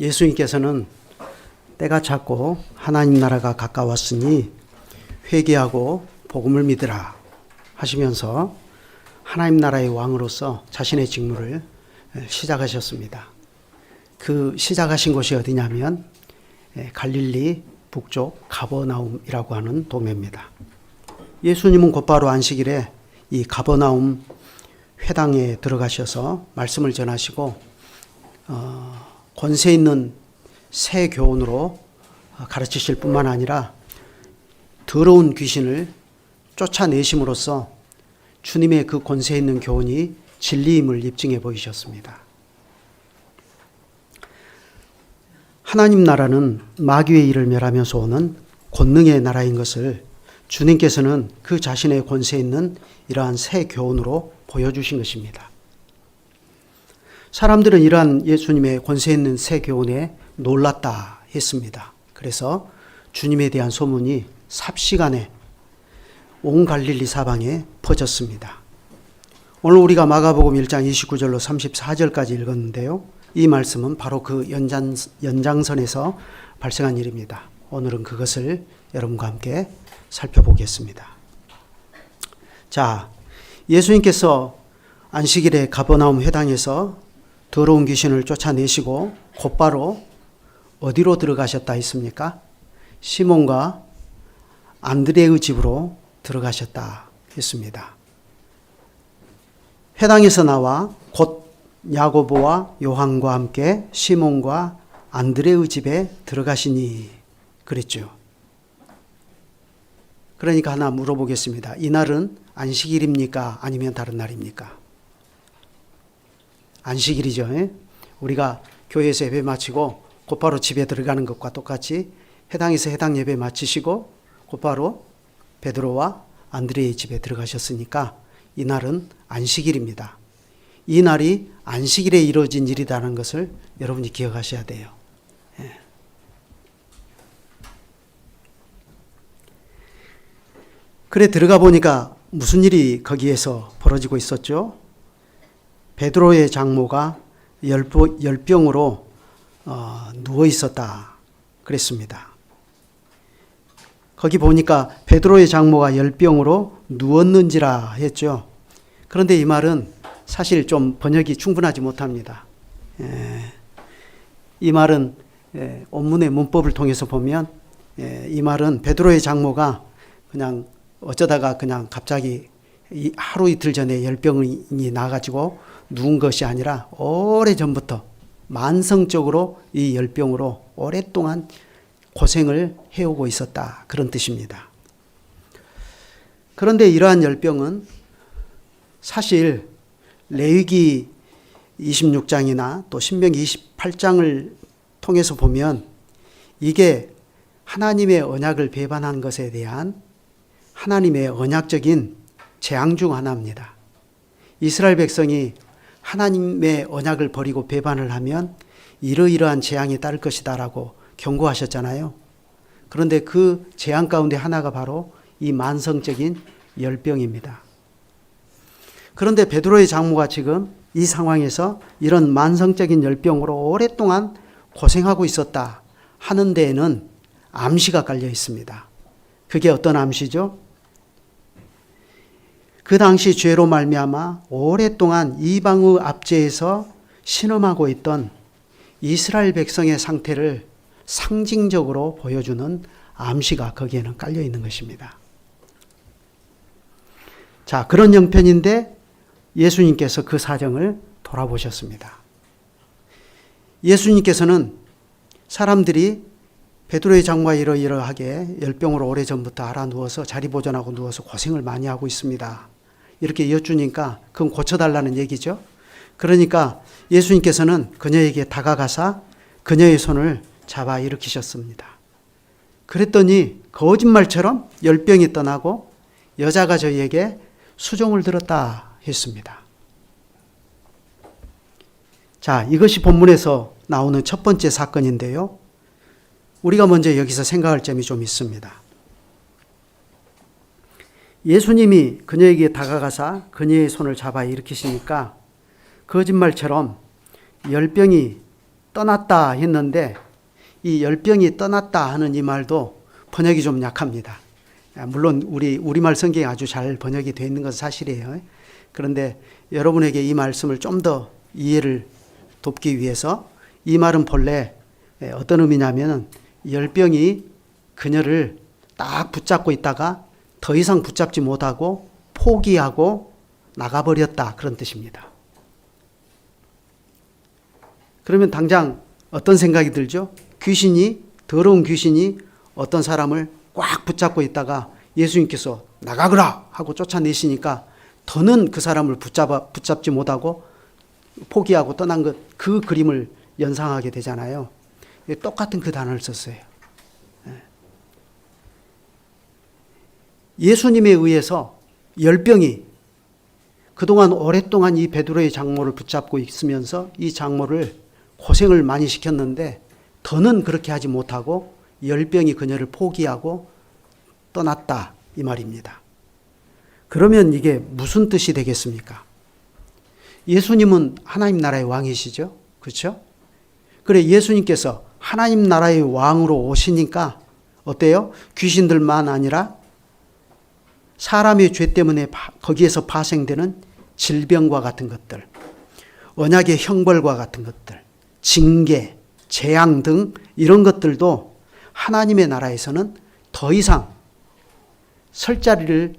예수님께서는 때가 찼고 하나님 나라가 가까웠으니 회개하고 복음을 믿으라 하시면서 하나님 나라의 왕으로서 자신의 직무를 시작하셨습니다. 그 시작하신 곳이 어디냐면 갈릴리 북쪽 가버나움이라고 하는 동네입니다. 예수님은 곧바로 안식일에 이 가버나움 회당에 들어가셔서 말씀을 전하시고 권세 있는 새 교훈으로 가르치실 뿐만 아니라 더러운 귀신을 쫓아내심으로써 주님의 그 권세 있는 교훈이 진리임을 입증해 보이셨습니다. 하나님 나라는 마귀의 일을 멸하면서 오는 권능의 나라인 것을 주님께서는 그 자신의 권세 있는 이러한 새 교훈으로 보여주신 것입니다. 사람들은 이러한 예수님의 권세 있는 새 교훈에 놀랐다 했습니다. 그래서 주님에 대한 소문이 삽시간에 온 갈릴리 사방에 퍼졌습니다. 오늘 우리가 마가복음 1장 29절로 34절까지 읽었는데요. 이 말씀은 바로 그 연장선에서 발생한 일입니다. 오늘은 그것을 여러분과 함께 살펴보겠습니다. 자, 예수님께서 안식일에 가버나움 회당에서 더러운 귀신을 쫓아내시고 곧바로 어디로 들어가셨다 했습니까? 시몬과 안드레의 집으로 들어가셨다 했습니다. 회당에서 나와 곧 야고보와 요한과 함께 시몬과 안드레의 집에 들어가시니 그랬죠. 그러니까 하나 물어보겠습니다. 이날은 안식일입니까? 아니면 다른 날입니까? 안식일이죠. 우리가 교회에서 예배 마치고 곧바로 집에 들어가는 것과 똑같이 회당에서 회당 예배 마치시고 곧바로 베드로와 안드레의 집에 들어가셨으니까 이날은 안식일입니다. 이 날이 안식일에 이루어진 일이라는 것을 여러분이 기억하셔야 돼요. 그래 들어가 보니까 무슨 일이 거기에서 벌어지고 있었죠? 베드로의 장모가 열병으로 누워 있었다 그랬습니다. 거기 보니까 베드로의 장모가 열병으로 누웠는지라 했죠. 그런데 이 말은 사실 좀 번역이 충분하지 못합니다. 이 말은 원문의 문법을 통해서 보면 이 말은 베드로의 장모가 그냥 어쩌다가 그냥 갑자기 하루 이틀 전에 열병이 나가지고 누운 것이 아니라 오래전부터 만성적으로 이 열병으로 오랫동안 고생을 해오고 있었다. 그런 뜻입니다. 그런데 이러한 열병은 사실 레위기 26장이나 또 신명기 28장을 통해서 보면 이게 하나님의 언약을 배반한 것에 대한 하나님의 언약적인 재앙 중 하나입니다. 이스라엘 백성이 하나님의 언약을 버리고 배반을 하면 이러이러한 재앙이 따를 것이다라고 경고하셨잖아요. 그런데 그 재앙 가운데 하나가 바로 이 만성적인 열병입니다. 그런데 베드로의 장모가 지금 이 상황에서 이런 만성적인 열병으로 오랫동안 고생하고 있었다 하는 데에는 암시가 깔려 있습니다. 그게 어떤 암시죠? 그 당시 죄로 말미암아 오랫동안 이방의 압제에서 신음하고 있던 이스라엘 백성의 상태를 상징적으로 보여주는 암시가 거기에는 깔려 있는 것입니다. 자, 그런 형편인데 예수님께서 그 사정을 돌아보셨습니다. 예수님께서는 사람들이 베드로의 장모가 이러이러하게 열병으로 오래전부터 알아 누워서 자리 보존하고 누워서 고생을 많이 하고 있습니다. 이렇게 여쭈니까 그건 고쳐달라는 얘기죠. 그러니까 예수님께서는 그녀에게 다가가사 그녀의 손을 잡아 일으키셨습니다. 그랬더니 거짓말처럼 열병이 떠나고 여자가 저희에게 수종을 들었다 했습니다. 자, 이것이 본문에서 나오는 첫 번째 사건인데요. 우리가 먼저 여기서 생각할 점이 좀 있습니다. 예수님이 그녀에게 다가가사 그녀의 손을 잡아 일으키시니까 거짓말처럼 열병이 떠났다 했는데 이 열병이 떠났다 하는 이 말도 번역이 좀 약합니다. 물론 우리말 성경이 아주 잘 번역이 되어 있는 것은 사실이에요. 그런데 여러분에게 이 말씀을 좀 더 이해를 돕기 위해서 이 말은 본래 어떤 의미냐면 열병이 그녀를 딱 붙잡고 있다가 더 이상 붙잡지 못하고 포기하고 나가버렸다, 그런 뜻입니다. 그러면 당장 어떤 생각이 들죠? 더러운 귀신이 어떤 사람을 꽉 붙잡고 있다가 예수님께서 나가거라 하고 쫓아내시니까 더는 그 사람을 붙잡지 못하고 포기하고 떠난 것, 그 그림을 연상하게 되잖아요. 똑같은 그 단어를 썼어요. 예수님에 의해서 열병이 그동안 오랫동안 이 베드로의 장모를 붙잡고 있으면서 이 장모를 고생을 많이 시켰는데 더는 그렇게 하지 못하고 열병이 그녀를 포기하고 떠났다, 이 말입니다. 그러면 이게 무슨 뜻이 되겠습니까? 예수님은 하나님 나라의 왕이시죠? 그렇죠? 그래, 예수님께서 하나님 나라의 왕으로 오시니까 어때요? 귀신들만 아니라 사람의 죄 때문에 거기에서 파생되는 질병과 같은 것들, 언약의 형벌과 같은 것들, 징계, 재앙 등 이런 것들도 하나님의 나라에서는 더 이상 설 자리를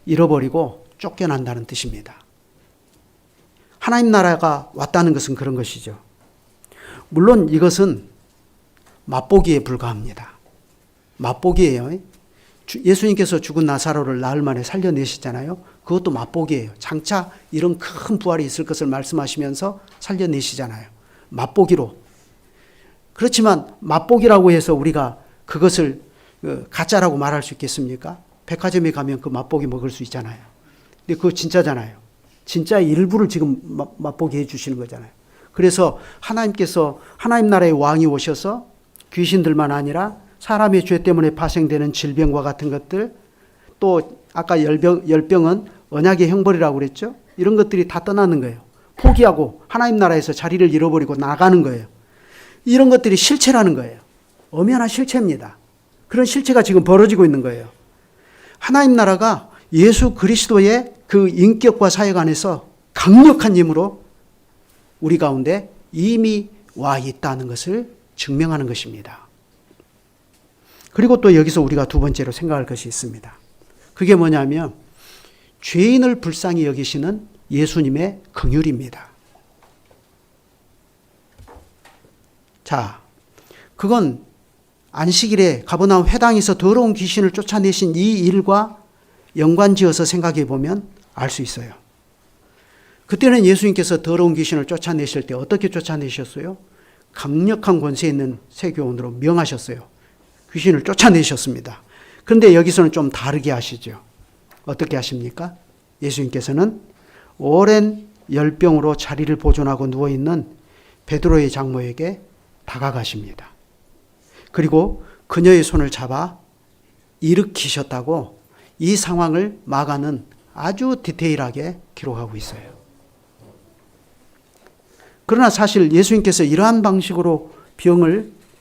잃어버리고 쫓겨난다는 뜻입니다. 하나님 나라가 왔다는 것은 그런 것이죠. 물론 이것은 맛보기에 불과합니다. 맛보기예요. 예수님께서 죽은 나사로를 나흘 만에 살려내시잖아요. 그것도 맛보기예요. 장차 이런 큰 부활이 있을 것을 말씀하시면서 살려내시잖아요. 맛보기로. 그렇지만 맛보기라고 해서 우리가 그것을 가짜라고 말할 수 있겠습니까? 백화점에 가면 그 맛보기 먹을 수 있잖아요. 근데 그거 진짜잖아요. 진짜 일부를 지금 맛보기 해주시는 거잖아요. 그래서 하나님께서 하나님 나라의 왕이 오셔서 귀신들만 아니라 사람의 죄 때문에 파생되는 질병과 같은 것들, 또 아까 열병은 언약의 형벌이라고 그랬죠. 이런 것들이 다 떠나는 거예요. 포기하고 하나님 나라에서 자리를 잃어버리고 나가는 거예요. 이런 것들이 실체라는 거예요. 엄연한 실체입니다. 그런 실체가 지금 벌어지고 있는 거예요. 하나님 나라가 예수 그리스도의 그 인격과 사역 안에서 강력한 힘으로 우리 가운데 이미 와 있다는 것을 증명하는 것입니다. 그리고 또 여기서 우리가 두 번째로 생각할 것이 있습니다. 그게 뭐냐면 죄인을 불쌍히 여기시는 예수님의 긍휼입니다. 자, 그건 안식일에 가버나움 회당에서 더러운 귀신을 쫓아내신 이 일과 연관지어서 생각해 보면 알 수 있어요. 그때는 예수님께서 더러운 귀신을 쫓아내실 때 어떻게 쫓아내셨어요? 강력한 권세 있는 세교원으로 명하셨어요. 귀신을 쫓아내셨습니다. 그런데 여기서는 좀 다르게 하시죠. 어떻게 하십니까? 예수님께서는 오랜 열병으로 자리를 보존하고 누워있는 베드로의 장모에게 다가가십니다. 그리고 그녀의 손을 잡아 일으키셨다고 이 상황을 마가는 아주 디테일하게 기록하고 있어요. 그러나 사실 예수님께서 이러한 방식으로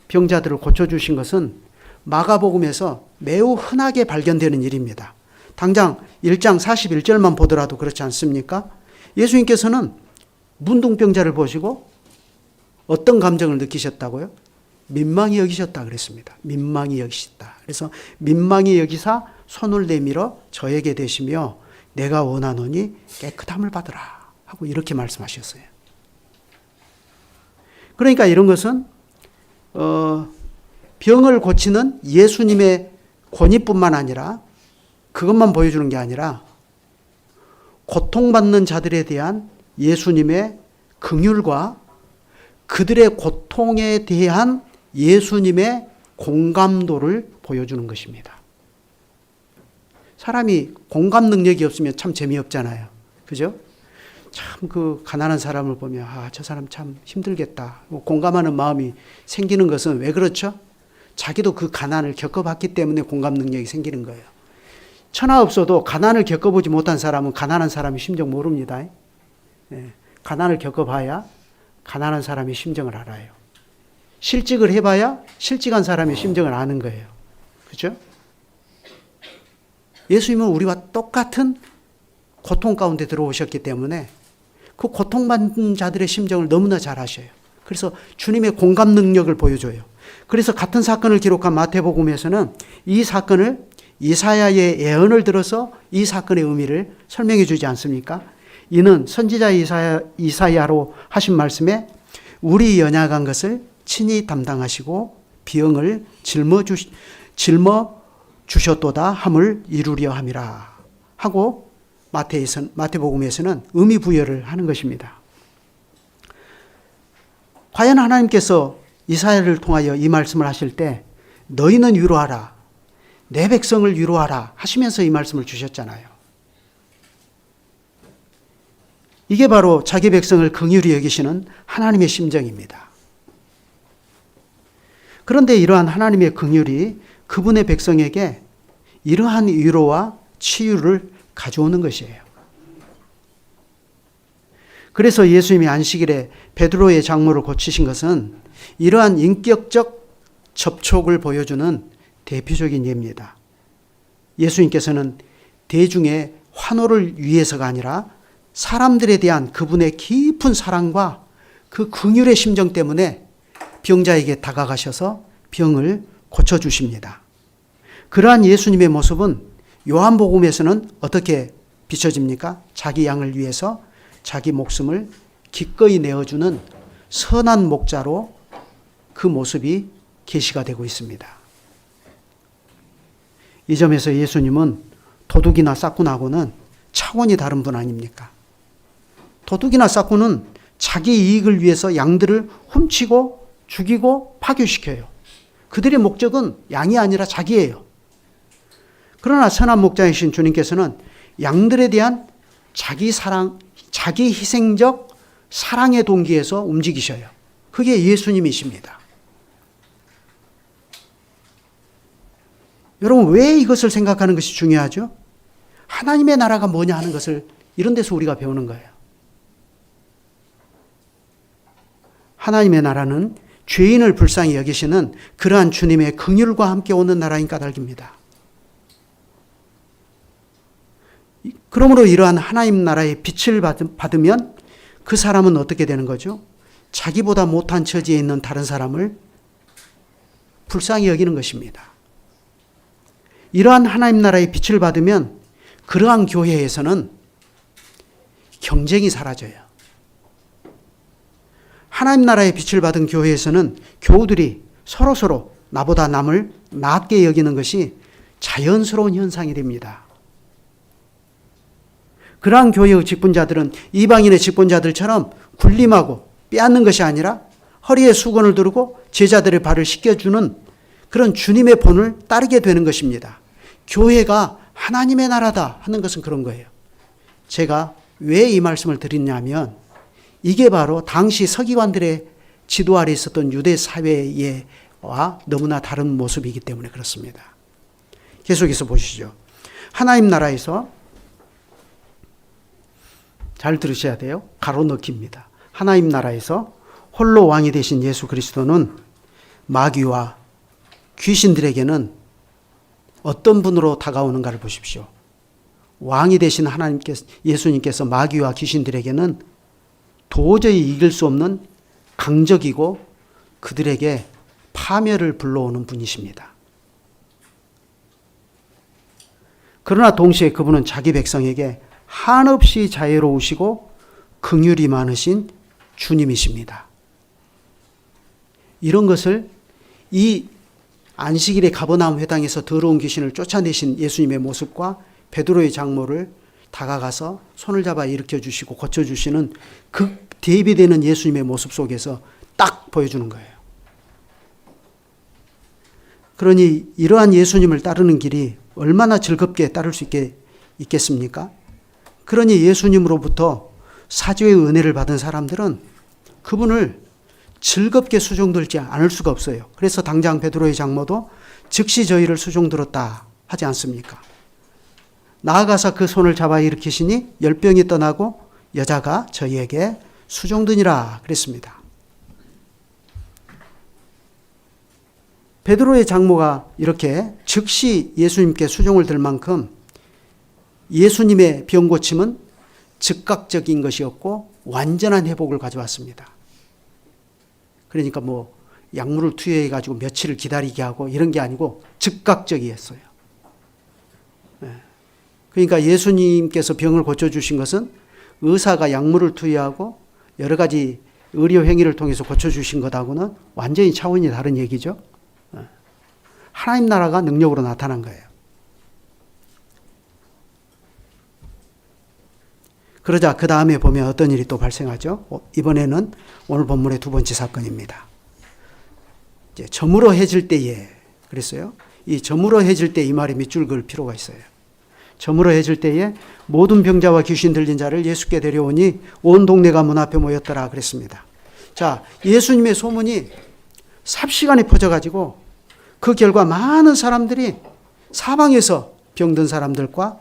병자들을 고쳐주신 것은 마가복음에서 매우 흔하게 발견되는 일입니다. 당장 1장 41절만 보더라도 그렇지 않습니까? 예수님께서는 문둥병자를 보시고 어떤 감정을 느끼셨다고요? 민망히 여기셨다 그랬습니다. 민망히 여기셨다. 그래서 민망히 여기사 손을 내밀어 저에게 대시며 내가 원하노니 깨끗함을 받으라 하고 이렇게 말씀하셨어요. 그러니까 이런 것은 병을 고치는 예수님의 권위뿐만 아니라 그것만 보여주는 게 아니라 고통받는 자들에 대한 예수님의 긍휼과 그들의 고통에 대한 예수님의 공감도를 보여주는 것입니다. 사람이 공감 능력이 없으면 참 재미없잖아요. 그죠? 참 그 가난한 사람을 보면 저 사람 참 힘들겠다. 공감하는 마음이 생기는 것은 왜 그렇죠? 자기도 그 가난을 겪어봤기 때문에 공감 능력이 생기는 거예요. 천하 없어도 가난을 겪어보지 못한 사람은 가난한 사람의 심정 모릅니다. 가난을 겪어봐야 가난한 사람의 심정을 알아요. 실직을 해봐야 실직한 사람의 심정을 아는 거예요. 그렇죠? 예수님은 우리와 똑같은 고통 가운데 들어오셨기 때문에 그 고통받는 자들의 심정을 너무나 잘 아셔요. 그래서 주님의 공감 능력을 보여줘요. 그래서 같은 사건을 기록한 마태복음에서는 이 사건을 이사야의 예언을 들어서 이 사건의 의미를 설명해 주지 않습니까? 이는 선지자 이사야로 하신 말씀에 우리 연약한 것을 친히 담당하시고 병을 짊어 주셨도다 함을 이루려 함이라 하고 마태복음에서는 의미 부여를 하는 것입니다. 과연 하나님께서 이사야를 통하여 이 말씀을 하실 때 너희는 위로하라, 내 백성을 위로하라 하시면서 이 말씀을 주셨잖아요. 이게 바로 자기 백성을 긍휼히 여기시는 하나님의 심정입니다. 그런데 이러한 하나님의 긍휼이 그분의 백성에게 이러한 위로와 치유를 가져오는 것이에요. 그래서 예수님이 안식일에 베드로의 장모를 고치신 것은 이러한 인격적 접촉을 보여주는 대표적인 예입니다. 예수님께서는 대중의 환호를 위해서가 아니라 사람들에 대한 그분의 깊은 사랑과 그 긍휼의 심정 때문에 병자에게 다가가셔서 병을 고쳐주십니다. 그러한 예수님의 모습은 요한복음에서는 어떻게 비춰집니까? 자기 양을 위해서 자기 목숨을 기꺼이 내어주는 선한 목자로 그 모습이 계시가 되고 있습니다. 이 점에서 예수님은 도둑이나 싹군하고는 차원이 다른 분 아닙니까? 도둑이나 싹군은 자기 이익을 위해서 양들을 훔치고 죽이고 파괴시켜요. 그들의 목적은 양이 아니라 자기예요. 그러나 선한 목자이신 주님께서는 양들에 대한 자기 사랑, 자기 희생적 사랑의 동기에서 움직이셔요. 그게 예수님이십니다. 여러분, 왜 이것을 생각하는 것이 중요하죠? 하나님의 나라가 뭐냐 하는 것을 이런 데서 우리가 배우는 거예요. 하나님의 나라는 죄인을 불쌍히 여기시는 그러한 주님의 긍휼과 함께 오는 나라인 까닭입니다. 그러므로 이러한 하나님 나라의 빛을 받으면 그 사람은 어떻게 되는 거죠? 자기보다 못한 처지에 있는 다른 사람을 불쌍히 여기는 것입니다. 이러한 하나님 나라의 빛을 받으면 그러한 교회에서는 경쟁이 사라져요. 하나님 나라의 빛을 받은 교회에서는 교우들이 서로서로 나보다 남을 낮게 여기는 것이 자연스러운 현상이 됩니다. 그러한 교회의 직분자들은 이방인의 직분자들처럼 군림하고 빼앗는 것이 아니라 허리에 수건을 두르고 제자들의 발을 씻겨주는 그런 주님의 본을 따르게 되는 것입니다. 교회가 하나님의 나라다 하는 것은 그런 거예요. 제가 왜 이 말씀을 드리냐면 이게 바로 당시 서기관들의 지도 아래 있었던 유대 사회와 너무나 다른 모습이기 때문에 그렇습니다. 계속해서 보시죠. 하나님 나라에서 잘 들으셔야 돼요. 가로넣기입니다. 하나님 나라에서 홀로 왕이 되신 예수 그리스도는 마귀와 귀신들에게는 어떤 분으로 다가오는가를 보십시오. 왕이 되신 예수님께서 마귀와 귀신들에게는 도저히 이길 수 없는 강적이고 그들에게 파멸을 불러오는 분이십니다. 그러나 동시에 그분은 자기 백성에게 한없이 자애로우시고 긍휼이 많으신 주님이십니다. 이런 것을 이 안식일의 가버나움 회당에서 더러운 귀신을 쫓아내신 예수님의 모습과 베드로의 장모를 다가가서 손을 잡아 일으켜 주시고 고쳐주시는 그 대비되는 예수님의 모습 속에서 딱 보여주는 거예요. 그러니 이러한 예수님을 따르는 길이 얼마나 즐겁게 따를 수 있겠습니까? 그러니 예수님으로부터 사죄의 은혜를 받은 사람들은 그분을 즐겁게 수종들지 않을 수가 없어요. 그래서 당장 베드로의 장모도 즉시 저희를 수종들었다 하지 않습니까? 나아가서 그 손을 잡아 일으키시니 열병이 떠나고 여자가 저희에게 수종드니라 그랬습니다. 베드로의 장모가 이렇게 즉시 예수님께 수종을 들 만큼 예수님의 병 고침은 즉각적인 것이었고 완전한 회복을 가져왔습니다. 그러니까 뭐 약물을 투여해 가지고 며칠을 기다리게 하고 이런 게 아니고 즉각적이었어요. 그러니까 예수님께서 병을 고쳐주신 것은 의사가 약물을 투여하고 여러 가지 의료 행위를 통해서 고쳐주신 것하고는 완전히 차원이 다른 얘기죠. 하나님 나라가 능력으로 나타난 거예요. 그러자 그 다음에 보면 어떤 일이 또 발생하죠. 이번에는 오늘 본문의 두 번째 사건입니다. 이제 저물어해질 때에 그랬어요. 이 저물어해질 때 이 말에 밑줄 그을 필요가 있어요. 저물어해질 때에 모든 병자와 귀신 들린 자를 예수께 데려오니 온 동네가 문 앞에 모였더라 그랬습니다. 자, 예수님의 소문이 삽시간에 퍼져가지고 그 결과 많은 사람들이 사방에서 병든 사람들과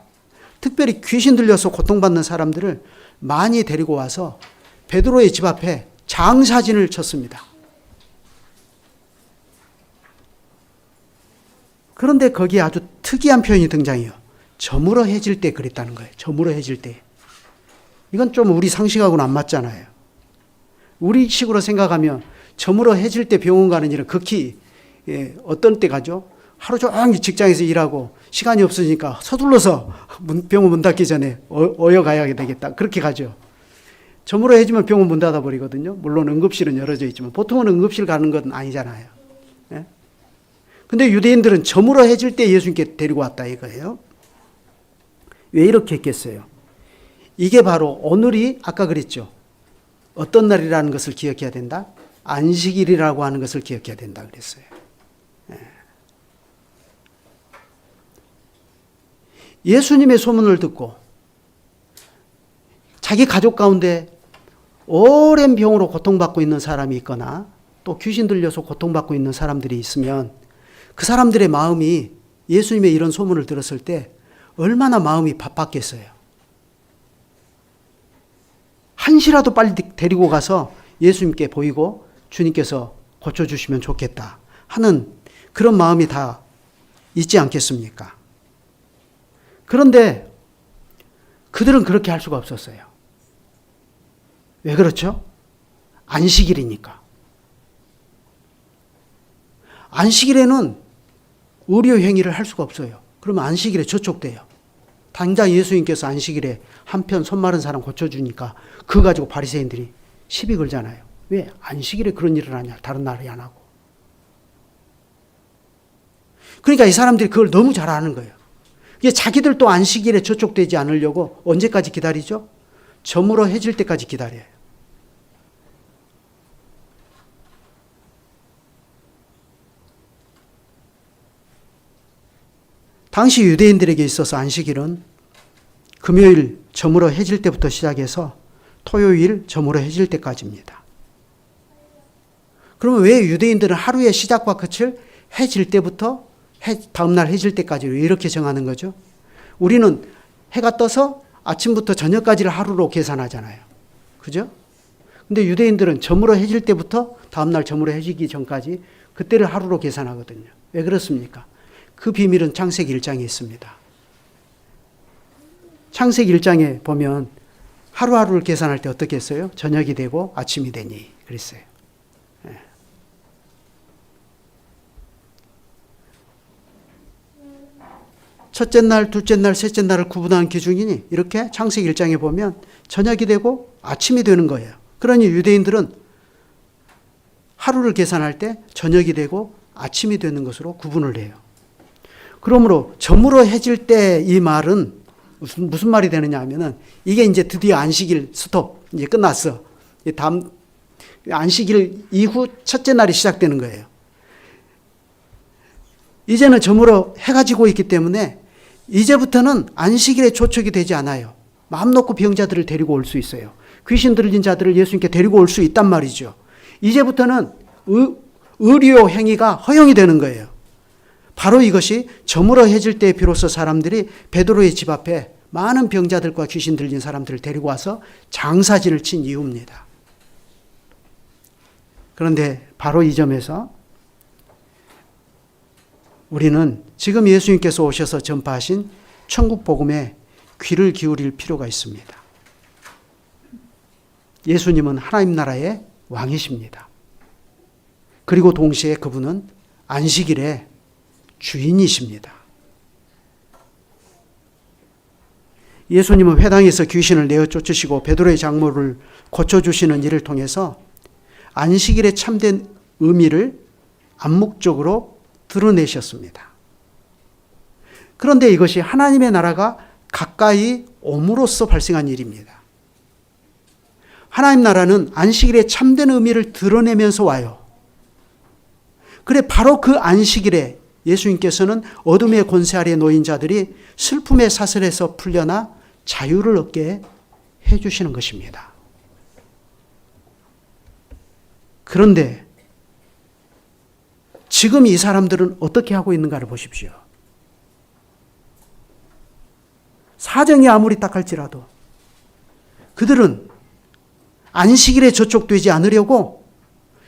특별히 귀신 들려서 고통받는 사람들을 많이 데리고 와서 베드로의 집 앞에 장사진을 쳤습니다. 그런데 거기에 아주 특이한 표현이 등장해요. 저물어해질 때 그랬다는 거예요. 저물어해질 때. 이건 좀 우리 상식하고는 안 맞잖아요. 우리 식으로 생각하면 저물어해질 때 병원 가는 일은 극히 어떤 때 가죠? 하루 종일 직장에서 일하고 시간이 없으니까 서둘러서 병원 문 닫기 전에 어여 가야 되겠다. 그렇게 가죠. 저물어해지면 병원 문 닫아버리거든요. 물론 응급실은 열어져 있지만 보통은 응급실 가는 건 아니잖아요. 근데 유대인들은 저물어해질 때 예수님께 데리고 왔다 이거예요. 왜 이렇게 했겠어요? 이게 바로 오늘이 아까 그랬죠. 어떤 날이라는 것을 기억해야 된다? 안식일이라고 하는 것을 기억해야 된다 그랬어요. 예수님의 소문을 듣고 자기 가족 가운데 오랜 병으로 고통받고 있는 사람이 있거나 또 귀신 들려서 고통받고 있는 사람들이 있으면 그 사람들의 마음이 예수님의 이런 소문을 들었을 때 얼마나 마음이 바빴겠어요. 한시라도 빨리 데리고 가서 예수님께 보이고 주님께서 고쳐주시면 좋겠다 하는 그런 마음이 다 있지 않겠습니까? 그런데 그들은 그렇게 할 수가 없었어요. 왜 그렇죠? 안식일이니까. 안식일에는 의료 행위를 할 수가 없어요. 그러면 안식일에 저촉돼요. 당장 예수님께서 안식일에 한편 손 마른 사람 고쳐주니까 그거 가지고 바리새인들이 시비 걸잖아요. 왜 안식일에 그런 일을 하냐? 다른 날에 안 하고. 그러니까 이 사람들이 그걸 너무 잘 아는 거예요. 이게 자기들도 안식일에 저촉되지 않으려고 언제까지 기다리죠? 저물어해질 때까지 기다려요. 당시 유대인들에게 있어서 안식일은 금요일 저물어해질 때부터 시작해서 토요일 저물어해질 때까지입니다. 그러면 왜 유대인들은 하루의 시작과 끝을 해질 때부터 다음날 해질 때까지 이렇게 정하는 거죠? 우리는 해가 떠서 아침부터 저녁까지를 하루로 계산하잖아요. 그죠? 근데 유대인들은 저물어해질 때부터 다음날 저물어해지기 전까지 그때를 하루로 계산하거든요. 왜 그렇습니까? 그 비밀은 창세기 1장에 있습니다. 창세기 1장에 보면 하루하루를 계산할 때 어떻게 했어요? 저녁이 되고 아침이 되니 그랬어요. 첫째 날, 둘째 날, 셋째 날을 구분하는 기준이니 이렇게 창세기 1장에 보면 저녁이 되고 아침이 되는 거예요. 그러니 유대인들은 하루를 계산할 때 저녁이 되고 아침이 되는 것으로 구분을 해요. 그러므로 저물어해질 때 이 말은 무슨 말이 되느냐 하면은 이게 이제 드디어 안식일 스톱, 이제 끝났어. 다음 안식일 이후 첫째 날이 시작되는 거예요. 이제는 저물어 해가 지고 있기 때문에 이제부터는 안식일에 초촉이 되지 않아요. 마음 놓고 병자들을 데리고 올 수 있어요. 귀신 들린 자들을 예수님께 데리고 올 수 있단 말이죠. 이제부터는 의료 행위가 허용이 되는 거예요. 바로 이것이 저물어해질 때 비로소 사람들이 베드로의 집 앞에 많은 병자들과 귀신 들린 사람들을 데리고 와서 장사진을 친 이유입니다. 그런데 바로 이 점에서 우리는 지금 예수님께서 오셔서 전파하신 천국 복음에 귀를 기울일 필요가 있습니다. 예수님은 하나님 나라의 왕이십니다. 그리고 동시에 그분은 안식일의 주인이십니다. 예수님은 회당에서 귀신을 내어 쫓으시고 베드로의 장모를 고쳐주시는 일을 통해서 안식일의 참된 의미를 암묵적으로 드러내셨습니다. 그런데 이것이 하나님의 나라가 가까이 옴으로써 발생한 일입니다. 하나님 나라는 안식일의 참된 의미를 드러내면서 와요. 그래 바로 그 안식일에 예수님께서는 어둠의 권세 아래 놓인 자들이 슬픔의 사슬에서 풀려나 자유를 얻게 해주시는 것입니다. 그런데 지금 이 사람들은 어떻게 하고 있는가를 보십시오. 사정이 아무리 딱할지라도 그들은 안식일에 저촉되지 않으려고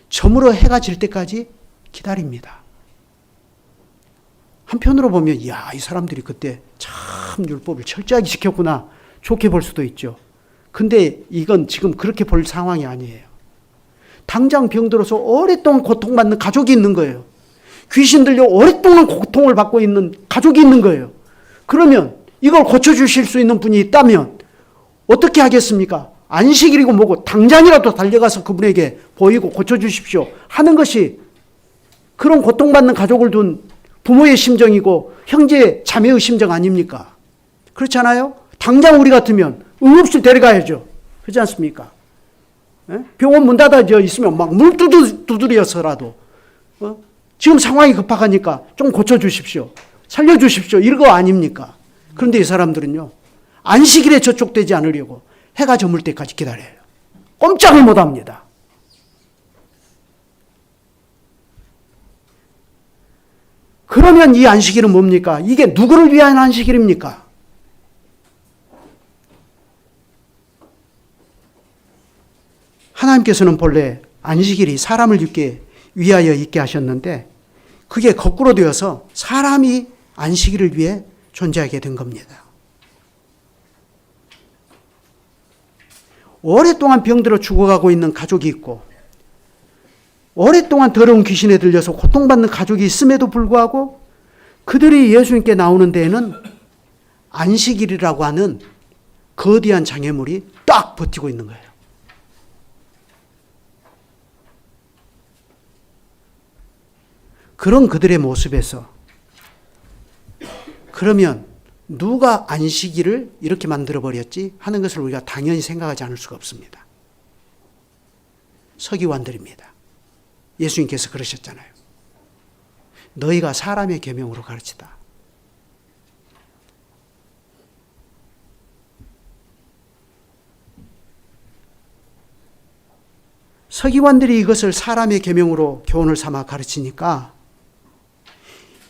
저물어 해가 질 때까지 기다립니다. 한편으로 보면 이 사람들이 그때 참 율법을 철저하게 지켰구나 좋게 볼 수도 있죠. 근데 이건 지금 그렇게 볼 상황이 아니에요. 당장 병들어서 오랫동안 고통받는 가족이 있는 거예요. 귀신 들려 오랫동안 고통을 받고 있는 가족이 있는 거예요. 그러면 이걸 고쳐주실 수 있는 분이 있다면 어떻게 하겠습니까? 안식일이고 뭐고 당장이라도 달려가서 그분에게 보이고 고쳐주십시오 하는 것이 그런 고통받는 가족을 둔 부모의 심정이고 형제 자매의 심정 아닙니까? 그렇지 않아요? 당장 우리 같으면 응급실 데려가야죠. 그렇지 않습니까? 병원 문 닫아져 있으면 막 물 두드려서라도 지금 상황이 급하니까 좀 고쳐주십시오. 살려주십시오. 이런 거 아닙니까? 그런데 이 사람들은요. 안식일에 저촉되지 않으려고 해가 저물 때까지 기다려요. 꼼짝을 못합니다. 그러면 이 안식일은 뭡니까? 이게 누구를 위한 안식일입니까? 하나님께서는 본래 안식일이 사람을 위하여 있게 하셨는데 그게 거꾸로 되어서 사람이 안식일을 위해 존재하게 된 겁니다. 오랫동안 병들어 죽어가고 있는 가족이 있고 오랫동안 더러운 귀신에 들려서 고통받는 가족이 있음에도 불구하고 그들이 예수님께 나오는 데에는 안식일이라고 하는 거대한 장애물이 딱 버티고 있는 거예요. 그런 그들의 모습에서 그러면 누가 안식일을 이렇게 만들어버렸지 하는 것을 우리가 당연히 생각하지 않을 수가 없습니다. 서기관들입니다. 예수님께서 그러셨잖아요. 너희가 사람의 계명으로 가르치다. 서기관들이 이것을 사람의 계명으로 교훈을 삼아 가르치니까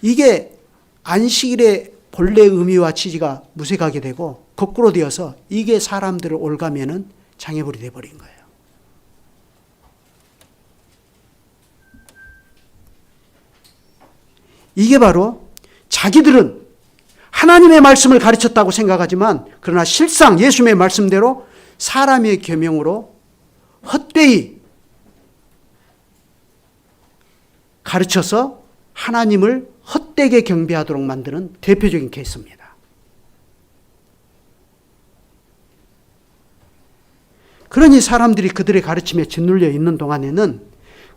이게 안식일의 본래 의미와 취지가 무색하게 되고 거꾸로 되어서 이게 사람들을 올가매는 장애물이 되어버린 거예요. 이게 바로 자기들은 하나님의 말씀을 가르쳤다고 생각하지만 그러나 실상 예수님의 말씀대로 사람의 계명으로 헛되이 가르쳐서 하나님을 헛되게 경배하도록 만드는 대표적인 케이스입니다. 그러니 사람들이 그들의 가르침에 짓눌려 있는 동안에는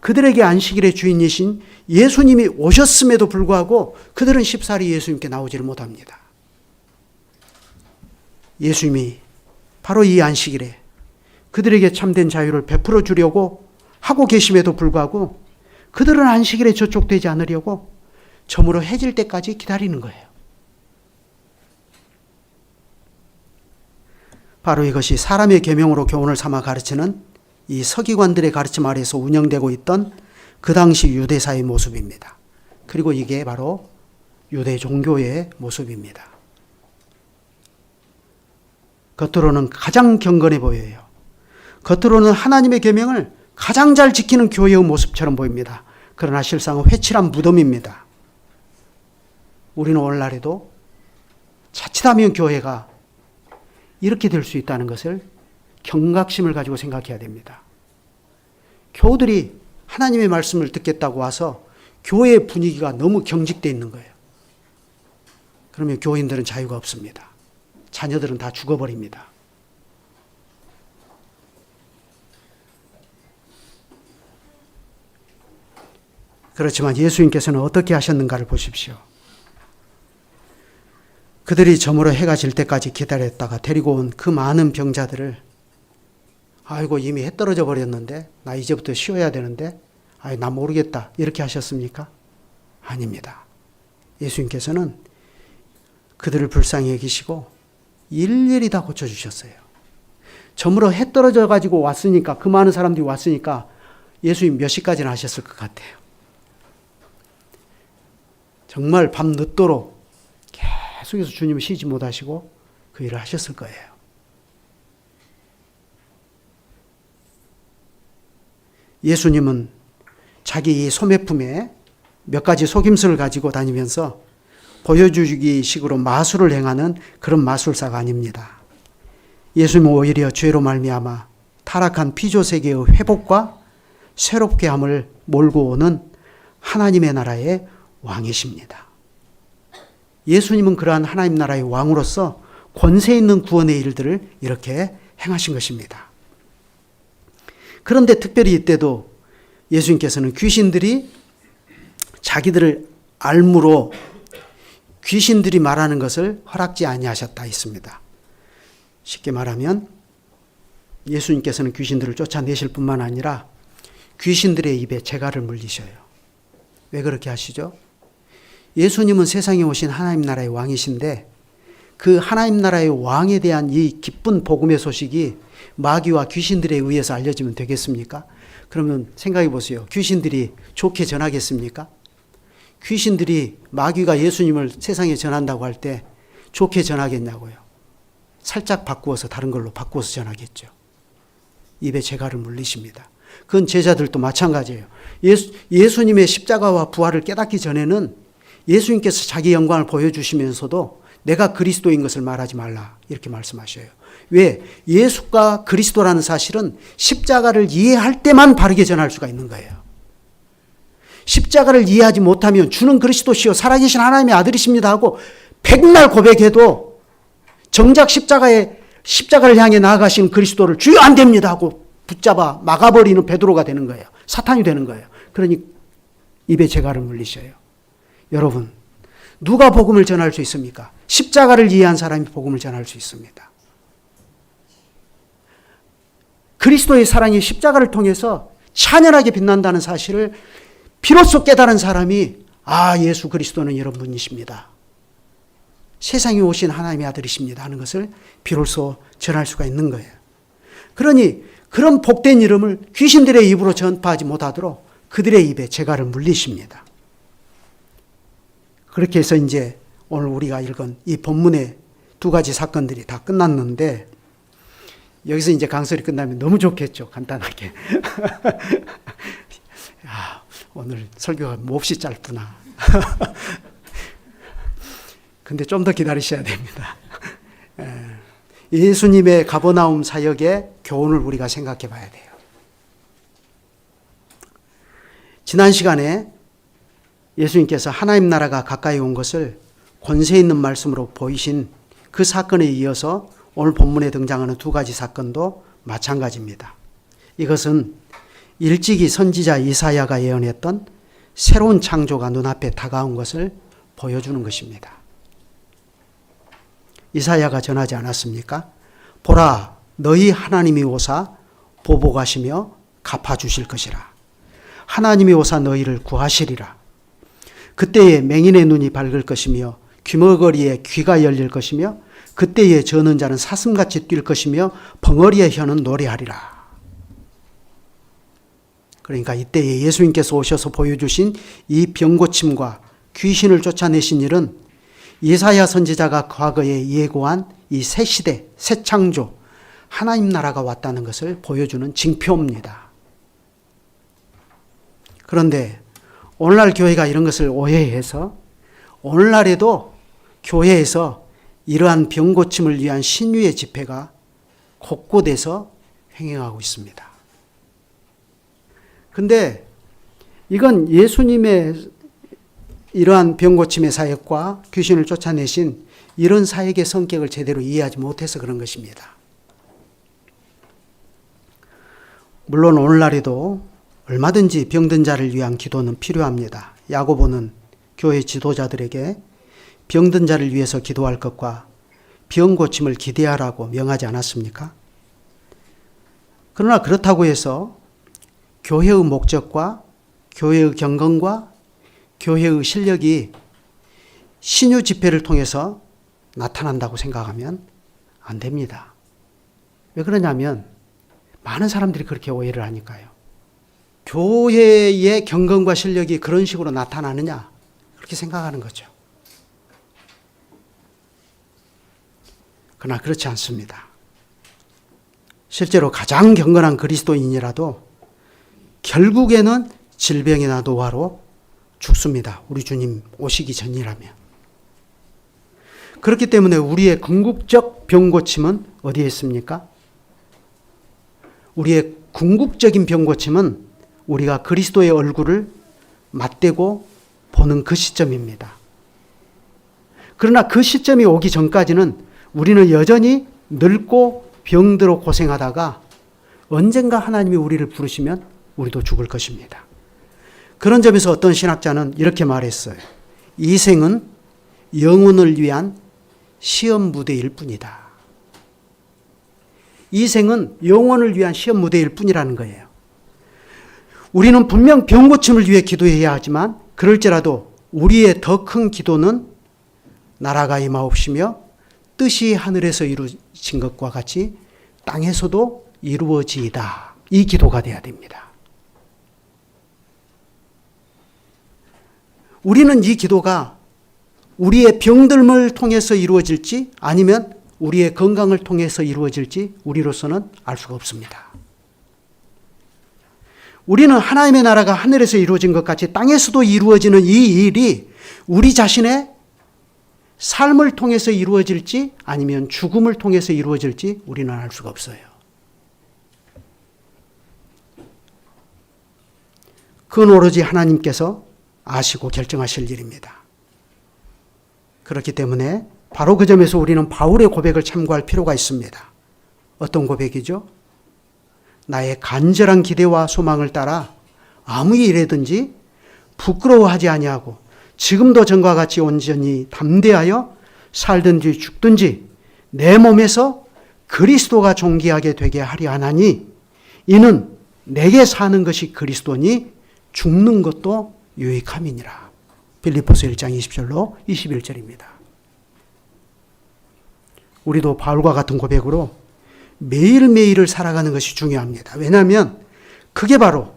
그들에게 안식일의 주인이신 예수님이 오셨음에도 불구하고 그들은 쉽사리 예수님께 나오지를 못합니다. 예수님이 바로 이 안식일에 그들에게 참된 자유를 베풀어 주려고 하고 계심에도 불구하고 그들은 안식일에 저촉되지 않으려고 저물어 해질 때까지 기다리는 거예요. 바로 이것이 사람의 계명으로 교훈을 삼아 가르치는 이 서기관들의 가르침 아래에서 운영되고 있던 그 당시 유대사의 모습입니다. 그리고 이게 바로 유대 종교의 모습입니다. 겉으로는 가장 경건해 보여요. 겉으로는 하나님의 계명을 가장 잘 지키는 교회의 모습처럼 보입니다. 그러나 실상은 회칠한 무덤입니다. 우리는 오늘날에도 자칫하면 교회가 이렇게 될 수 있다는 것을 경각심을 가지고 생각해야 됩니다. 교우들이 하나님의 말씀을 듣겠다고 와서 교회의 분위기가 너무 경직되어 있는 거예요. 그러면 교인들은 자유가 없습니다. 자녀들은 다 죽어버립니다. 그렇지만 예수님께서는 어떻게 하셨는가를 보십시오. 그들이 저물어 해가 질 때까지 기다렸다가 데리고 온 그 많은 병자들을 아이고 이미 해 떨어져 버렸는데 나 이제부터 쉬어야 되는데 나 모르겠다 이렇게 하셨습니까? 아닙니다. 예수님께서는 그들을 불쌍히 여기시고 일일이 다 고쳐주셨어요. 저물어 해 떨어져 가지고 왔으니까 그 많은 사람들이 왔으니까 예수님 몇 시까지나 하셨을 것 같아요. 정말 밤 늦도록 계속해서 주님은 쉬지 못하시고 그 일을 하셨을 거예요. 예수님은 자기 이 소매품에 몇 가지 속임수를 가지고 다니면서 보여주기 식으로 마술을 행하는 그런 마술사가 아닙니다. 예수님은 오히려 죄로 말미암아 타락한 피조세계의 회복과 새롭게 함을 몰고 오는 하나님의 나라의 왕이십니다. 예수님은 그러한 하나님 나라의 왕으로서 권세 있는 구원의 일들을 이렇게 행하신 것입니다. 그런데 특별히 이때도 예수님께서는 귀신들이 자기들을 알므로 귀신들이 말하는 것을 허락지 아니하셨다 했습니다. 쉽게 말하면 예수님께서는 귀신들을 쫓아내실 뿐만 아니라 귀신들의 입에 재갈을 물리셔요. 왜 그렇게 하시죠? 예수님은 세상에 오신 하나님 나라의 왕이신데 그 하나님 나라의 왕에 대한 이 기쁜 복음의 소식이 마귀와 귀신들에 의해서 알려지면 되겠습니까? 그러면 생각해 보세요. 귀신들이 좋게 전하겠습니까? 귀신들이 마귀가 예수님을 세상에 전한다고 할 때 좋게 전하겠냐고요. 살짝 바꾸어서 다른 걸로 바꾸어서 전하겠죠. 입에 재갈을 물리십니다. 그건 제자들도 마찬가지예요. 예수님의 십자가와 부활을 깨닫기 전에는 예수님께서 자기 영광을 보여주시면서도 내가 그리스도인 것을 말하지 말라 이렇게 말씀하셔요. 왜? 예수가 그리스도라는 사실은 십자가를 이해할 때만 바르게 전할 수가 있는 거예요. 십자가를 이해하지 못하면 주는 그리스도시요 살아계신 하나님의 아들이십니다 하고 백날 고백해도 정작 십자가를 향해 나아가신 그리스도를 주여 안 됩니다 하고 붙잡아 막아버리는 베드로가 되는 거예요. 사탄이 되는 거예요. 그러니 입에 재갈을 물리셔요. 여러분, 누가 복음을 전할 수 있습니까? 십자가를 이해한 사람이 복음을 전할 수 있습니다. 그리스도의 사랑이 십자가를 통해서 찬연하게 빛난다는 사실을 비로소 깨달은 사람이 예수 그리스도는 여러분이십니다. 세상에 오신 하나님의 아들이십니다 하는 것을 비로소 전할 수가 있는 거예요. 그러니 그런 복된 이름을 귀신들의 입으로 전파하지 못하도록 그들의 입에 재갈을 물리십니다. 그렇게 해서 이제 오늘 우리가 읽은 이 본문의 두 가지 사건들이 다 끝났는데 여기서 이제 강설이 끝나면 너무 좋겠죠. 간단하게. 오늘 설교가 몹시 짧구나. 근데 좀 더 기다리셔야 됩니다. 예수님의 가버나움 사역의 교훈을 우리가 생각해 봐야 돼요. 지난 시간에 예수님께서 하나님 나라가 가까이 온 것을 권세 있는 말씀으로 보이신 그 사건에 이어서 오늘 본문에 등장하는 두 가지 사건도 마찬가지입니다. 이것은 일찍이 선지자 이사야가 예언했던 새로운 창조가 눈앞에 다가온 것을 보여주는 것입니다. 이사야가 전하지 않았습니까? 보라, 너희 하나님이 오사 보복하시며 갚아주실 것이라. 하나님이 오사 너희를 구하시리라. 그때에 맹인의 눈이 밝을 것이며 귀머거리에 귀가 열릴 것이며 그때에 저는 자는 사슴같이 뛸 것이며 벙어리의 혀는 노래하리라. 그러니까 이때에 예수님께서 오셔서 보여주신 이 병고침과 귀신을 쫓아내신 일은 이사야 선지자가 과거에 예고한 이 새 시대, 새 창조, 하나님 나라가 왔다는 것을 보여주는 징표입니다. 그런데 오늘날 교회가 이런 것을 오해해서 오늘날에도 교회에서 이러한 병 고침을 위한 신유의 집회가 곳곳에서 행행하고 있습니다. 근데 이건 예수님의 이러한 병 고침의 사역과 귀신을 쫓아내신 이런 사역의 성격을 제대로 이해하지 못해서 그런 것입니다. 물론 오늘날에도 얼마든지 병든 자를 위한 기도는 필요합니다. 야고보는 교회 지도자들에게 병든 자를 위해서 기도할 것과 병 고침을 기대하라고 명하지 않았습니까? 그러나 그렇다고 해서 교회의 목적과 교회의 경건과 교회의 실력이 신유 집회를 통해서 나타난다고 생각하면 안 됩니다. 왜 그러냐면 많은 사람들이 그렇게 오해를 하니까요. 교회의 경건과 실력이 그런 식으로 나타나느냐 그렇게 생각하는 거죠. 그러나 그렇지 않습니다. 실제로 가장 경건한 그리스도인이라도 결국에는 질병이나 노화로 죽습니다. 우리 주님 오시기 전이라면. 그렇기 때문에 우리의 궁극적 병 고침은 어디에 있습니까? 우리의 궁극적인 병 고침은 우리가 그리스도의 얼굴을 맞대고 보는 그 시점입니다. 그러나 그 시점이 오기 전까지는 우리는 여전히 늙고 병들어 고생하다가 언젠가 하나님이 우리를 부르시면 우리도 죽을 것입니다. 그런 점에서 어떤 신학자는 이렇게 말했어요. 이 생은 영혼을 위한 시험 무대일 뿐이다. 이 생은 영혼을 위한 시험 무대일 뿐이라는 거예요. 우리는 분명 병 고침을 위해 기도해야 하지만 그럴지라도 우리의 더 큰 기도는 나라가 임하옵시며 뜻이 하늘에서 이루어진 것과 같이 땅에서도 이루어지이다. 이 기도가 돼야 됩니다. 우리는 이 기도가 우리의 병듦을 통해서 이루어질지 아니면 우리의 건강을 통해서 이루어질지 우리로서는 알 수가 없습니다. 우리는 하나님의 나라가 하늘에서 이루어진 것 같이 땅에서도 이루어지는 이 일이 우리 자신의 삶을 통해서 이루어질지 아니면 죽음을 통해서 이루어질지 우리는 알 수가 없어요. 그건 오로지 하나님께서 아시고 결정하실 일입니다. 그렇기 때문에 바로 그 점에서 우리는 바울의 고백을 참고할 필요가 있습니다. 어떤 고백이죠? 나의 간절한 기대와 소망을 따라 아무 일이든지 부끄러워하지 아니하고 지금도 전과 같이 온전히 담대하여 살든지 죽든지 내 몸에서 그리스도가 존귀하게 되게 하려 하나니 이는 내게 사는 것이 그리스도니 죽는 것도 유익함이니라. 빌립보서 1장 20절로 21절입니다. 우리도 바울과 같은 고백으로 매일매일을 살아가는 것이 중요합니다. 왜냐하면 그게 바로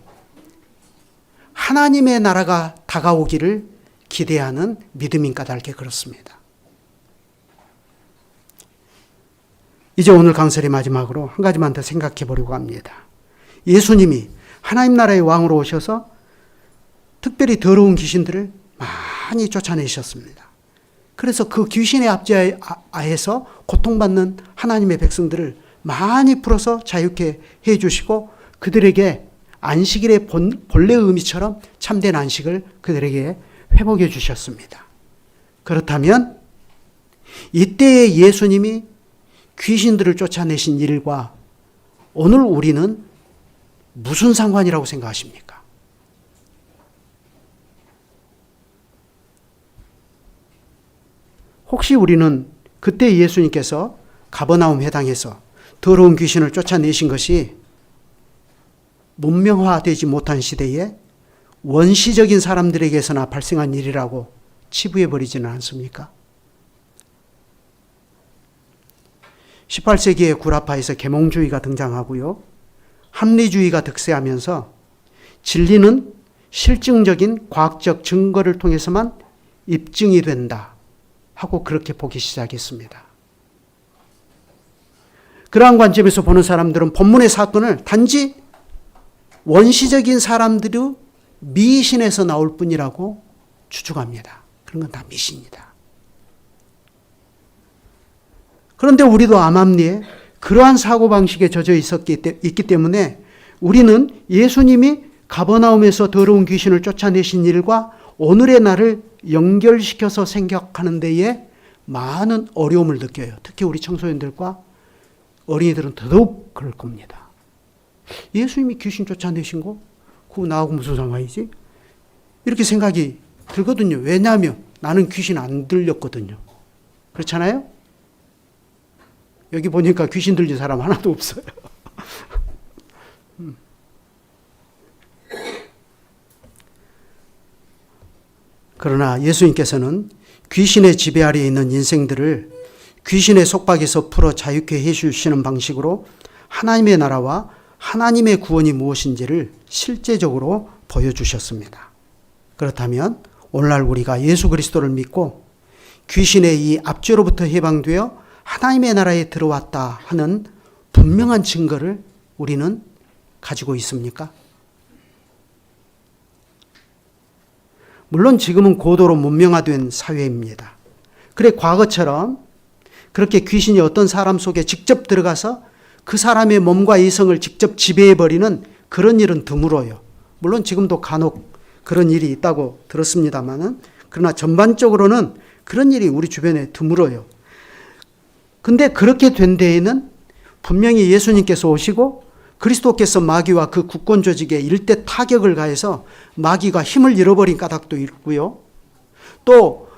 하나님의 나라가 다가오기를 기대하는 믿음인 까닭에 그렇습니다. 이제 오늘 강설의 마지막으로 한 가지만 더 생각해 보려고 합니다. 예수님이 하나님 나라의 왕으로 오셔서 특별히 더러운 귀신들을 많이 쫓아내셨습니다. 그래서 그 귀신의 압제하에서 고통받는 하나님의 백성들을 많이 풀어서 자유케 해주시고 그들에게 안식일의 본래의 의미처럼 참된 안식을 그들에게 회복해 주셨습니다. 그렇다면 이때의 예수님이 귀신들을 쫓아내신 일과 오늘 우리는 무슨 상관이라고 생각하십니까? 혹시 우리는 그때 예수님께서 가버나움 회당에서 더러운 귀신을 쫓아내신 것이 문명화되지 못한 시대에 원시적인 사람들에게서나 발생한 일이라고 치부해버리지는 않습니까? 18세기의 구라파에서 계몽주의가 등장하고요. 합리주의가 득세하면서 진리는 실증적인 과학적 증거를 통해서만 입증이 된다 하고 그렇게 보기 시작했습니다. 그러한 관점에서 보는 사람들은 본문의 사건을 단지 원시적인 사람들의 미신에서 나올 뿐이라고 추측합니다. 그런 건 다 미신이다. 그런데 우리도 암암리에 그러한 사고방식에 젖어 있기 때문에 우리는 예수님이 가버나움에서 더러운 귀신을 쫓아내신 일과 오늘의 날을 연결시켜서 생각하는 데에 많은 어려움을 느껴요. 특히 우리 청소년들과 어린이들은 더더욱 그럴 겁니다. 예수님이 귀신 쫓아내신 거? 그거 나하고 무슨 상관이지? 이렇게 생각이 들거든요. 왜냐하면 나는 귀신 안 들렸거든요. 그렇잖아요? 여기 보니까 귀신 들린 사람 하나도 없어요. 그러나 예수님께서는 귀신의 지배 아래에 있는 인생들을 귀신의 속박에서 풀어 자유케 해주시는 방식으로 하나님의 나라와 하나님의 구원이 무엇인지를 실제적으로 보여주셨습니다. 그렇다면 오늘날 우리가 예수 그리스도를 믿고 귀신의 이 압제로부터 해방되어 하나님의 나라에 들어왔다 하는 분명한 증거를 우리는 가지고 있습니까? 물론 지금은 고도로 문명화된 사회입니다. 그래 과거처럼 그렇게 귀신이 어떤 사람 속에 직접 들어가서 그 사람의 몸과 이성을 직접 지배해버리는 그런 일은 드물어요. 물론 지금도 간혹 그런 일이 있다고 들었습니다만은, 그러나 전반적으로는 그런 일이 우리 주변에 드물어요. 근데 그렇게 된 데에는 분명히 예수님께서 오시고 그리스도께서 마귀와 그 국권 조직에 일대 타격을 가해서 마귀가 힘을 잃어버린 까닭도 있고요. 또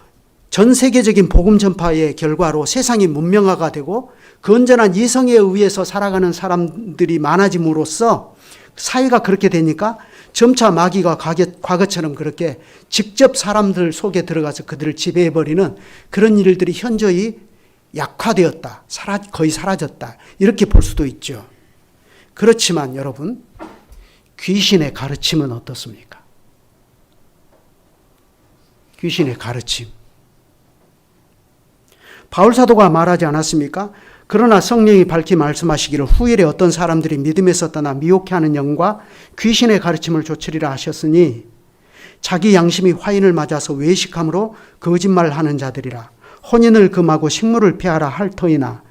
전 세계적인 복음 전파의 결과로 세상이 문명화가 되고 건전한 이성에 의해서 살아가는 사람들이 많아짐으로써 사회가 그렇게 되니까 점차 마귀가 과거처럼 그렇게 직접 사람들 속에 들어가서 그들을 지배해버리는 그런 일들이 현저히 약화되었다, 거의 사라졌다, 이렇게 볼 수도 있죠. 그렇지만 여러분, 귀신의 가르침은 어떻습니까? 귀신의 가르침. 바울사도가 말하지 않았습니까? 그러나 성령이 밝히 말씀하시기를 후일에 어떤 사람들이 믿음에서 떠나 미혹해하는 영과 귀신의 가르침을 좇으리라 하셨으니 자기 양심이 화인을 맞아서 외식함으로 거짓말하는 자들이라. 혼인을 금하고 식물을 피하라 할 터이나.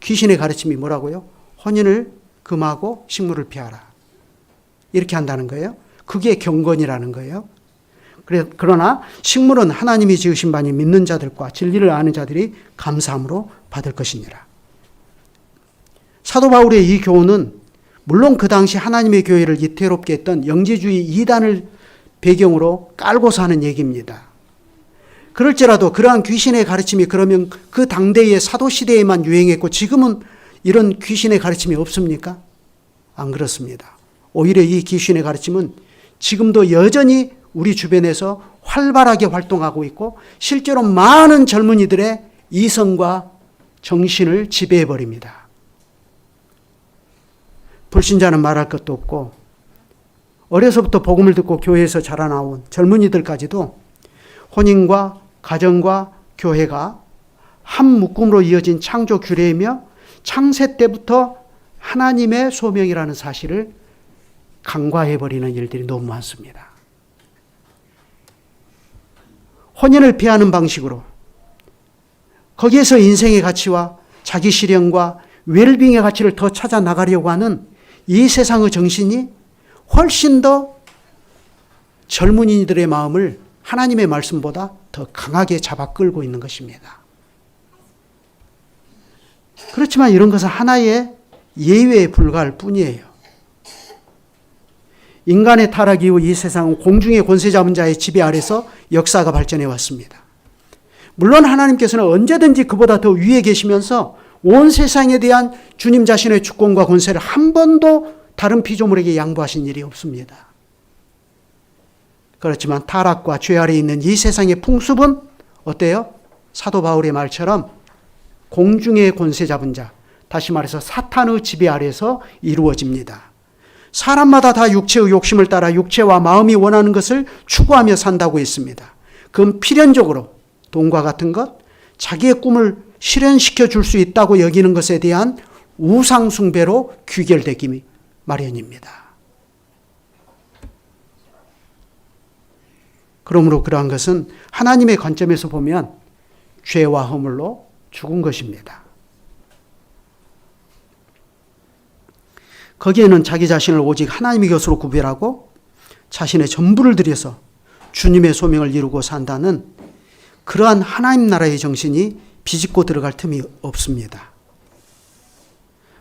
귀신의 가르침이 뭐라고요? 혼인을 금하고 식물을 피하라. 이렇게 한다는 거예요. 그게 경건이라는 거예요. 그러나 식물은 하나님이 지으신 바니 믿는 자들과 진리를 아는 자들이 감사함으로 받을 것이니라. 사도 바울의 이 교훈은 물론 그 당시 하나님의 교회를 이태롭게 했던 영지주의 이단을 배경으로 깔고서 하는 얘기입니다. 그럴지라도 그러한 귀신의 가르침이 그러면 그 당대의 사도시대에만 유행했고 지금은 이런 귀신의 가르침이 없습니까? 안 그렇습니다. 오히려 이 귀신의 가르침은 지금도 여전히 우리 주변에서 활발하게 활동하고 있고 실제로 많은 젊은이들의 이성과 정신을 지배해버립니다. 불신자는 말할 것도 없고 어려서부터 복음을 듣고 교회에서 자라나온 젊은이들까지도 혼인과 가정과 교회가 한 묶음으로 이어진 창조 규례이며 창세 때부터 하나님의 소명이라는 사실을 간과해버리는 일들이 너무 많습니다. 혼인을 피하는 방식으로 거기에서 인생의 가치와 자기 실현과 웰빙의 가치를 더 찾아 나가려고 하는 이 세상의 정신이 훨씬 더 젊은이들의 마음을 하나님의 말씀보다 더 강하게 잡아 끌고 있는 것입니다. 그렇지만 이런 것은 하나의 예외에 불과할 뿐이에요. 인간의 타락 이후 이 세상은 공중의 권세 잡은 자의 지배 아래서 역사가 발전해 왔습니다. 물론 하나님께서는 언제든지 그보다 더 위에 계시면서 온 세상에 대한 주님 자신의 주권과 권세를 한 번도 다른 피조물에게 양보하신 일이 없습니다. 그렇지만 타락과 죄 아래에 있는 이 세상의 풍습은 어때요? 사도 바울의 말처럼 공중의 권세 잡은 자, 다시 말해서 사탄의 지배 아래에서 이루어집니다. 사람마다 다 육체의 욕심을 따라 육체와 마음이 원하는 것을 추구하며 산다고 했습니다. 그건 필연적으로 돈과 같은 것, 자기의 꿈을 실현시켜 줄 수 있다고 여기는 것에 대한 우상숭배로 귀결되기 마련입니다. 그러므로 그러한 것은 하나님의 관점에서 보면 죄와 허물로 죽은 것입니다. 거기에는 자기 자신을 오직 하나님의 것으로 구별하고 자신의 전부를 들여서 주님의 소명을 이루고 산다는 그러한 하나님 나라의 정신이 비집고 들어갈 틈이 없습니다.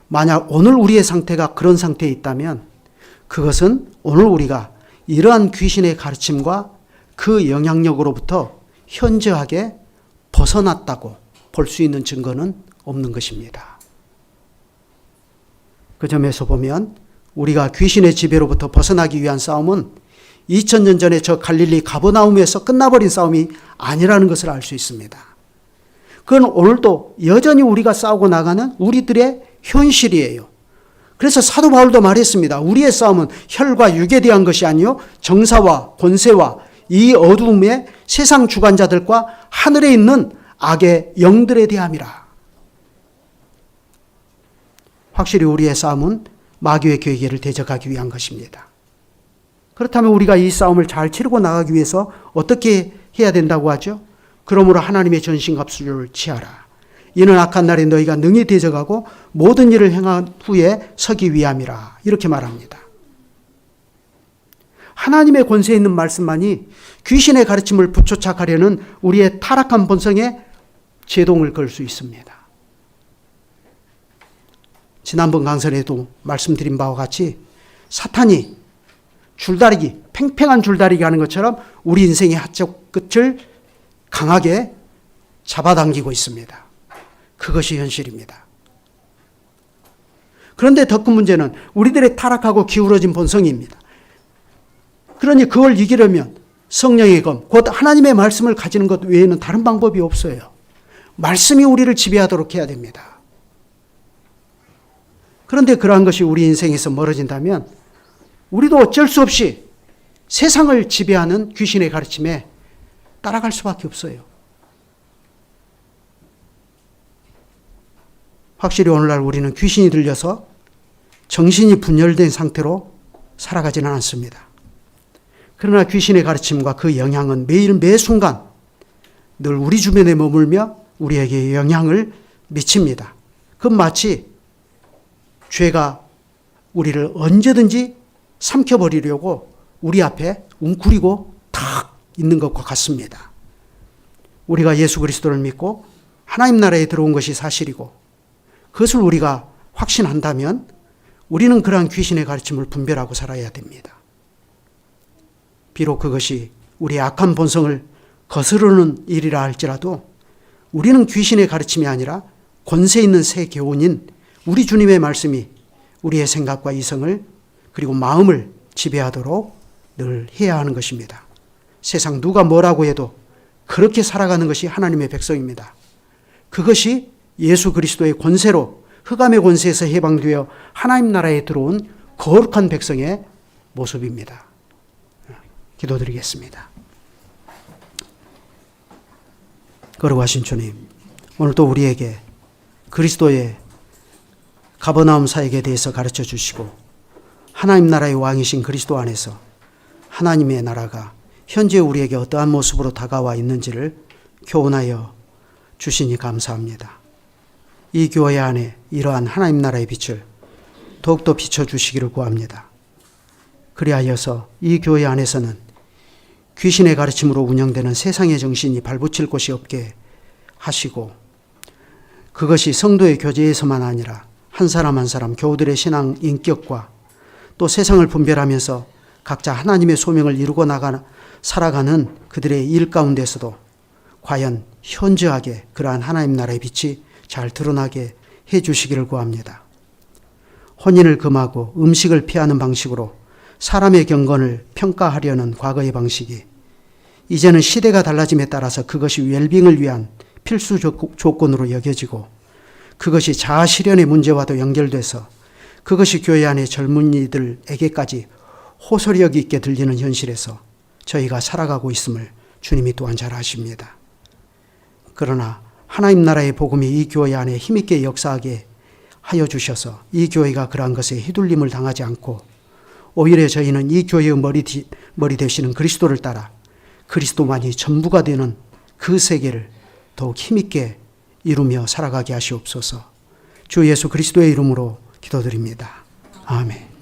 만약 오늘 우리의 상태가 그런 상태에 있다면 그것은 오늘 우리가 이러한 귀신의 가르침과 그 영향력으로부터 현저하게 벗어났다고 볼 수 있는 증거는 없는 것입니다. 그 점에서 보면 우리가 귀신의 지배로부터 벗어나기 위한 싸움은 2000년 전에 저 갈릴리 가버나움에서 끝나버린 싸움이 아니라는 것을 알 수 있습니다. 그건 오늘도 여전히 우리가 싸우고 나가는 우리들의 현실이에요. 그래서 사도 바울도 말했습니다. 우리의 싸움은 혈과 육에 대한 것이 아니요 정사와 권세와 이 어두움의 세상 주관자들과 하늘에 있는 악의 영들에 대함이라. 확실히 우리의 싸움은 마귀의 계계를 대적하기 위한 것입니다. 그렇다면 우리가 이 싸움을 잘 치르고 나가기 위해서 어떻게 해야 된다고 하죠? 그러므로 하나님의 전신갑주를 취하라. 이는 악한 날에 너희가 능히 대적하고 모든 일을 행한 후에 서기 위함이라. 이렇게 말합니다. 하나님의 권세에 있는 말씀만이 귀신의 가르침을 부초착하려는 우리의 타락한 본성에 제동을 걸 수 있습니다. 지난번 강설에도 말씀드린 바와 같이 사탄이 줄다리기, 팽팽한 줄다리기 하는 것처럼 우리 인생의 한쪽 끝을 강하게 잡아당기고 있습니다. 그것이 현실입니다. 그런데 더 큰 문제는 우리들의 타락하고 기울어진 본성입니다. 그러니 그걸 이기려면 성령의 검, 곧 하나님의 말씀을 가지는 것 외에는 다른 방법이 없어요. 말씀이 우리를 지배하도록 해야 됩니다. 그런데 그러한 것이 우리 인생에서 멀어진다면 우리도 어쩔 수 없이 세상을 지배하는 귀신의 가르침에 따라갈 수밖에 없어요. 확실히 오늘날 우리는 귀신이 들려서 정신이 분열된 상태로 살아가지는 않습니다. 그러나 귀신의 가르침과 그 영향은 매일 매순간 늘 우리 주변에 머물며 우리에게 영향을 미칩니다. 그건 마치 죄가 우리를 언제든지 삼켜버리려고 우리 앞에 웅크리고 탁 있는 것과 같습니다. 우리가 예수 그리스도를 믿고 하나님 나라에 들어온 것이 사실이고 그것을 우리가 확신한다면 우리는 그러한 귀신의 가르침을 분별하고 살아야 됩니다. 비록 그것이 우리의 악한 본성을 거스르는 일이라 할지라도 우리는 귀신의 가르침이 아니라 권세 있는 새 교훈인 우리 주님의 말씀이 우리의 생각과 이성을 그리고 마음을 지배하도록 늘 해야 하는 것입니다. 세상 누가 뭐라고 해도 그렇게 살아가는 것이 하나님의 백성입니다. 그것이 예수 그리스도의 권세로 흑암의 권세에서 해방되어 하나님 나라에 들어온 거룩한 백성의 모습입니다. 기도드리겠습니다. 거룩하신 주님, 오늘도 우리에게 그리스도의 가버나움 사역에 대해서 가르쳐 주시고 하나님 나라의 왕이신 그리스도 안에서 하나님의 나라가 현재 우리에게 어떠한 모습으로 다가와 있는지를 교훈하여 주시니 감사합니다. 이 교회 안에 이러한 하나님 나라의 빛을 더욱더 비춰주시기를 구합니다. 그리하여서 이 교회 안에서는 귀신의 가르침으로 운영되는 세상의 정신이 발붙일 곳이 없게 하시고 그것이 성도의 교제에서만 아니라 한 사람 한 사람 교우들의 신앙 인격과 또 세상을 분별하면서 각자 하나님의 소명을 이루고 살아가는 그들의 일 가운데서도 과연 현저하게 그러한 하나님 나라의 빛이 잘 드러나게 해 주시기를 구합니다. 혼인을 금하고 음식을 피하는 방식으로 사람의 경건을 평가하려는 과거의 방식이 이제는 시대가 달라짐에 따라서 그것이 웰빙을 위한 필수 조건으로 여겨지고 그것이 자아실현의 문제와도 연결돼서 그것이 교회 안의 젊은이들에게까지 호소력 있게 들리는 현실에서 저희가 살아가고 있음을 주님이 또한 잘 아십니다. 그러나 하나님 나라의 복음이 이 교회 안에 힘있게 역사하게 하여 주셔서 이 교회가 그러한 것에 휘둘림을 당하지 않고 오히려 저희는 이 교회의 머리 되시는 그리스도를 따라 그리스도만이 전부가 되는 그 세계를 더욱 힘있게 이루며 살아가게 하시옵소서. 주 예수 그리스도의 이름으로 기도드립니다. 아멘.